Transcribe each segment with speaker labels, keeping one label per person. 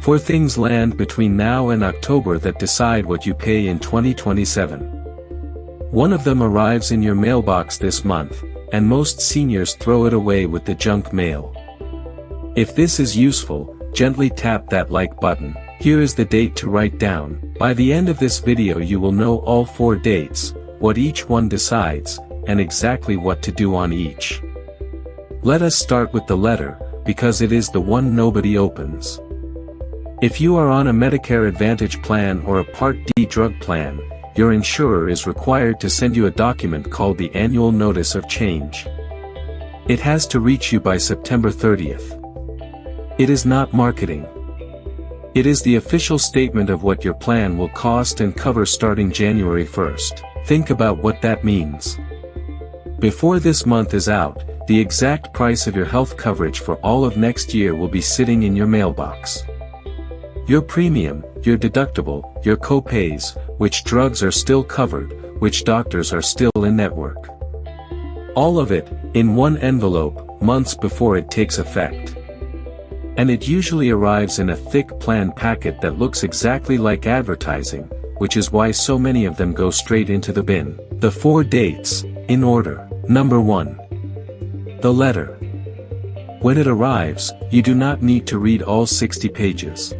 Speaker 1: Four things land between now and October that decide what you pay in 2027. One of them arrives in your mailbox this month, and most seniors throw it away with the junk mail. If this is useful, gently tap that like button. Here is the date to write down. By the end of this video you will know all 4 dates, what each one decides, and exactly what to do on each. Let us start with the letter, because it is the one nobody opens. If you are on a Medicare Advantage plan or a Part D drug plan, your insurer is required to send you a document called the Annual Notice of Change. It has to reach you by September 30th. It is not marketing. It is the official statement of what your plan will cost and cover starting January 1st. Think about what that means. Before this month is out, the exact price of your health coverage for all of next year will be sitting in your mailbox. Your premium, your deductible, your co-pays, which drugs are still covered, which doctors are still in network. All of it, in one envelope, months before it takes effect. And it usually arrives in a thick plan packet that looks exactly like advertising, which is why so many of them go straight into the bin. The 4 dates, in order. Number 1. The letter. When it arrives, you do not need to read all 60 pages.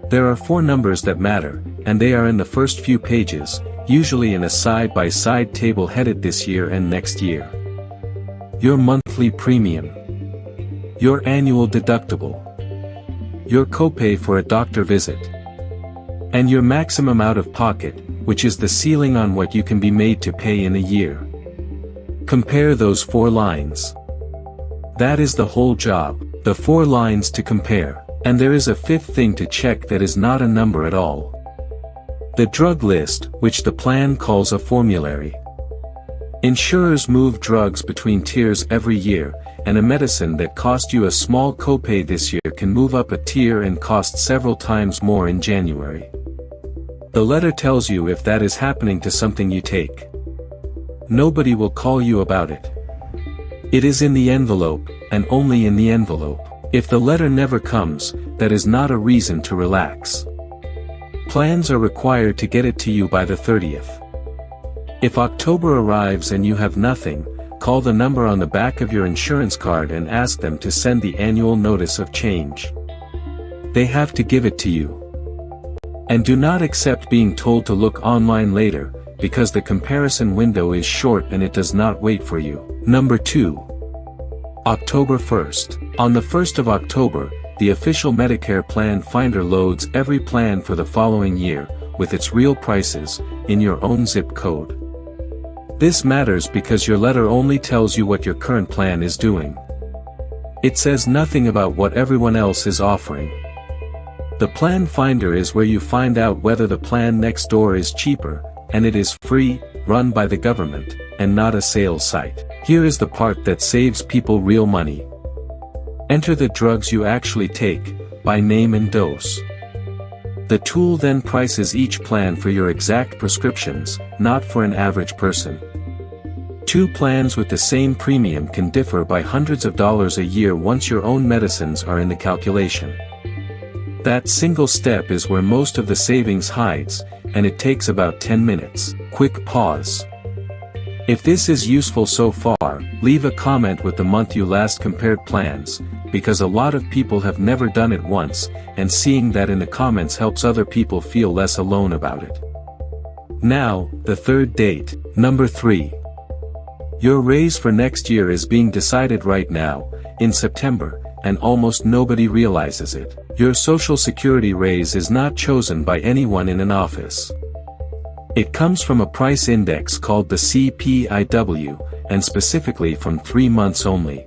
Speaker 1: There are 4 numbers that matter, and they are in the first few pages, usually in a side-by-side table headed this year and next year. Your monthly premium. Your annual deductible. Your copay for a doctor visit. And your maximum out-of-pocket, which is the ceiling on what you can be made to pay in a year. Compare those 4 lines. That is the whole job, the 4 lines to compare. And there is a 5th thing to check that is not a number at all. The drug list, which the plan calls a formulary. Insurers move drugs between tiers every year, and a medicine that cost you a small copay this year can move up a tier and cost several times more in January. The letter tells you if that is happening to something you take. Nobody will call you about it. It is in the envelope, and only in the envelope. If the letter never comes, that is not a reason to relax. Plans are required to get it to you by the 30th. If October arrives and you have nothing, call the number on the back of your insurance card and ask them to send the annual notice of change. They have to give it to you. And do not accept being told to look online later, because the comparison window is short and it does not wait for you. Number 2. October 1st. On the 1st of October, the official Medicare plan finder loads every plan for the following year, with its real prices, in your own zip code. This matters because your letter only tells you what your current plan is doing. It says nothing about what everyone else is offering. The plan finder is where you find out whether the plan next door is cheaper, and it is free, run by the government, and not a sales site. Here is the part that saves people real money. Enter the drugs you actually take, by name and dose. The tool then prices each plan for your exact prescriptions, not for an average person. 2 plans with the same premium can differ by hundreds of dollars a year once your own medicines are in the calculation. That single step is where most of the savings hides, and it takes about 10 minutes. Quick pause. If this is useful so far, leave a comment with the month you last compared plans, because a lot of people have never done it once, and seeing that in the comments helps other people feel less alone about it. Now, the 3rd date. Number 3. Your raise for next year is being decided right now, in September, and almost nobody realizes it. Your Social Security raise is not chosen by anyone in an office. It comes from a price index called the CPIW, and specifically from 3 months only.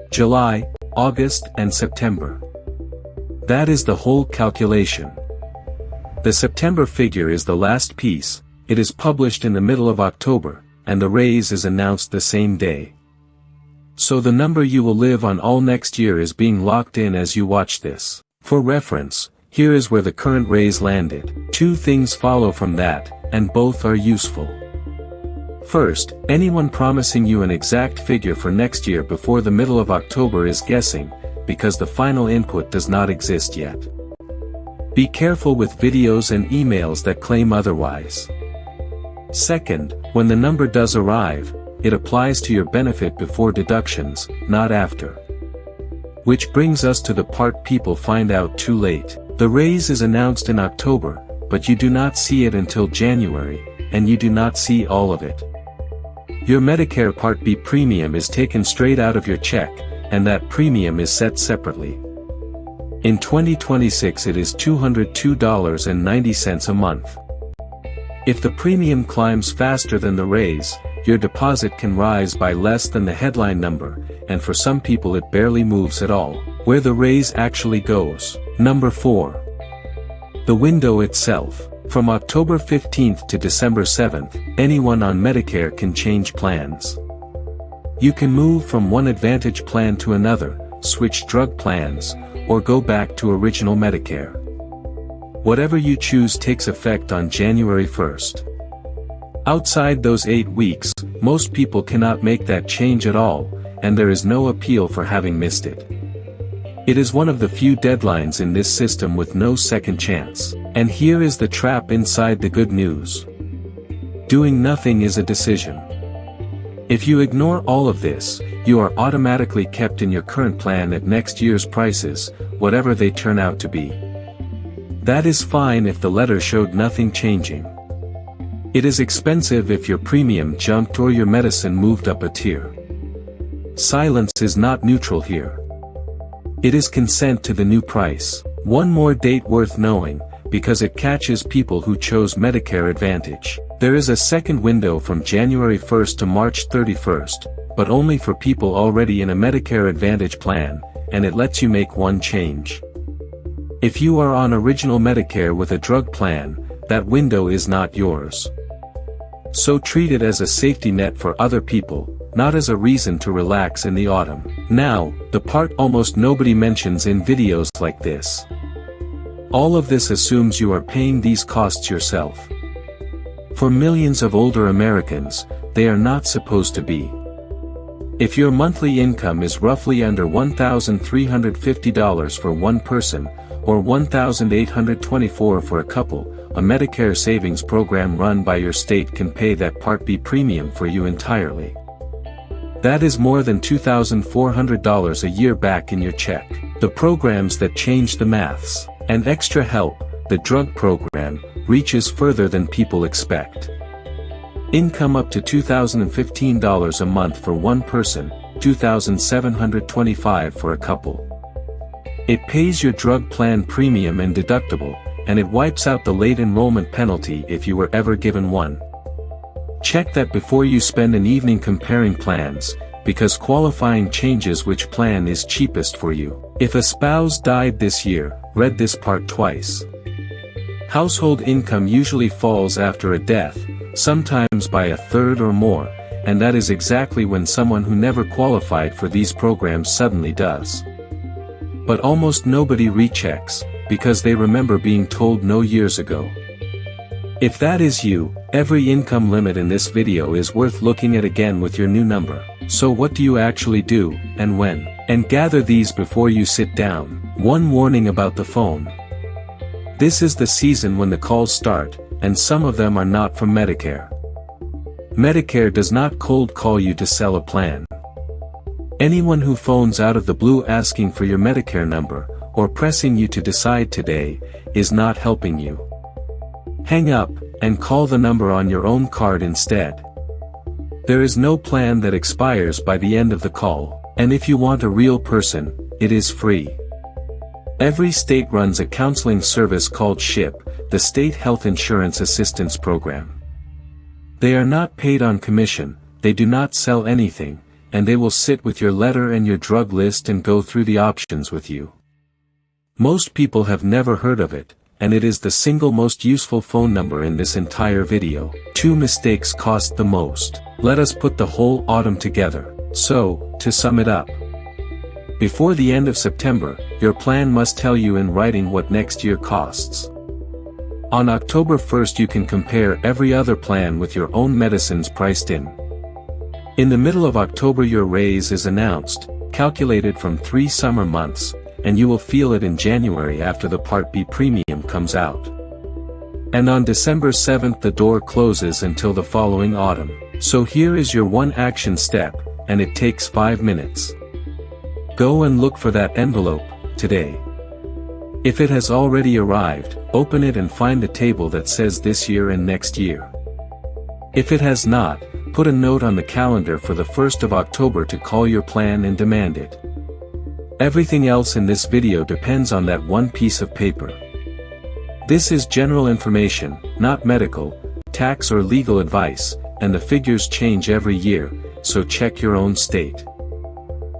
Speaker 1: July, August, and September. That is the whole calculation. The September figure is the last piece. It is published in the middle of October, and the raise is announced the same day. So the number you will live on all next year is being locked in as you watch this. For reference, here is where the current raise landed. 2 things follow from that, and both are useful. First, anyone promising you an exact figure for next year before the middle of October is guessing, because the final input does not exist yet. Be careful with videos and emails that claim otherwise. Second, when the number does arrive, it applies to your benefit before deductions, not after. Which brings us to the part people find out too late. The raise is announced in October, but you do not see it until January, and you do not see all of it. Your Medicare Part B premium is taken straight out of your check, and that premium is set separately. In 2026 it is $202.90 a month. If the premium climbs faster than the raise, your deposit can rise by less than the headline number, and for some people it barely moves at all, where the raise actually goes. Number 4. The window itself. From October 15th to December 7th, anyone on Medicare can change plans. You can move from one Advantage plan to another, switch drug plans, or go back to original Medicare. Whatever you choose takes effect on January 1st. Outside those 8 weeks, most people cannot make that change at all, and there is no appeal for having missed it. It is one of the few deadlines in this system with no second chance. And here is the trap inside the good news. Doing nothing is a decision. If you ignore all of this, you are automatically kept in your current plan at next year's prices, whatever they turn out to be. That is fine if the letter showed nothing changing. It is expensive if your premium jumped or your medicine moved up a tier. Silence is not neutral here. It is consent to the new price. One more date worth knowing, because it catches people who chose Medicare Advantage. There is a second window from January 1st to March 31st, but only for people already in a Medicare Advantage plan, and it lets you make one change. If you are on original Medicare with a drug plan, that window is not yours. So treat it as a safety net for other people, not as a reason to relax in the autumn. Now, the part almost nobody mentions in videos like this. All of this assumes you are paying these costs yourself. For millions of older Americans, they are not supposed to be. If your monthly income is roughly under $1,350 for one person, or $1,824 for a couple, a Medicare savings program run by your state can pay that Part B premium for you entirely. That is more than $2,400 a year back in your check. The programs that change the maths, and extra help, the drug program, reaches further than people expect. Income up to $2,015 a month for one person, $2,725 for a couple. It pays your drug plan premium and deductible, and it wipes out the late enrollment penalty if you were ever given one. Check that before you spend an evening comparing plans, because qualifying changes which plan is cheapest for you. If a spouse died this year, read this part twice. Household income usually falls after a death, sometimes by a third or more, and that is exactly when someone who never qualified for these programs suddenly does. But almost nobody rechecks, because they remember being told no years ago. If that is you, every income limit in this video is worth looking at again with your new number. So what do you actually do, and when? And gather these before you sit down. One warning about the phone. This is the season when the calls start, and some of them are not from Medicare. Medicare does not cold call you to sell a plan. Anyone who phones out of the blue asking for your Medicare number, or pressing you to decide today, is not helping you. Hang up, and call the number on your own card instead. There is no plan that expires by the end of the call, and if you want a real person, it is free. Every state runs a counseling service called SHIP, the State Health Insurance Assistance Program. They are not paid on commission, they do not sell anything, and they will sit with your letter and your drug list and go through the options with you. Most people have never heard of it, and it is the single most useful phone number in this entire video. 2 mistakes cost the most. Let us put the whole autumn together. So, to sum it up. Before the end of September, your plan must tell you in writing what next year costs. On October 1st you can compare every other plan with your own medicines priced in. In the middle of October your raise is announced, calculated from 3 summer months, and you will feel it in January after the Part B premium comes out. And on December 7th the door closes until the following autumn. So here is your one action step, and it takes 5 minutes. Go and look for that envelope, today. If it has already arrived, open it and find the table that says this year and next year. If it has not, put a note on the calendar for the 1st of October to call your plan and demand it. Everything else in this video depends on that one piece of paper. This is general information, not medical, tax or legal advice, and the figures change every year, so check your own state.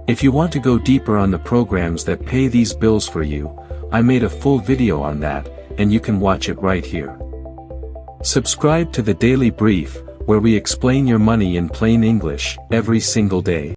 Speaker 1: If you want to go deeper on the programs that pay these bills for you, I made a full video on that, and you can watch it right here. Subscribe to the Daily Brief, where we explain your money in plain English, every single day.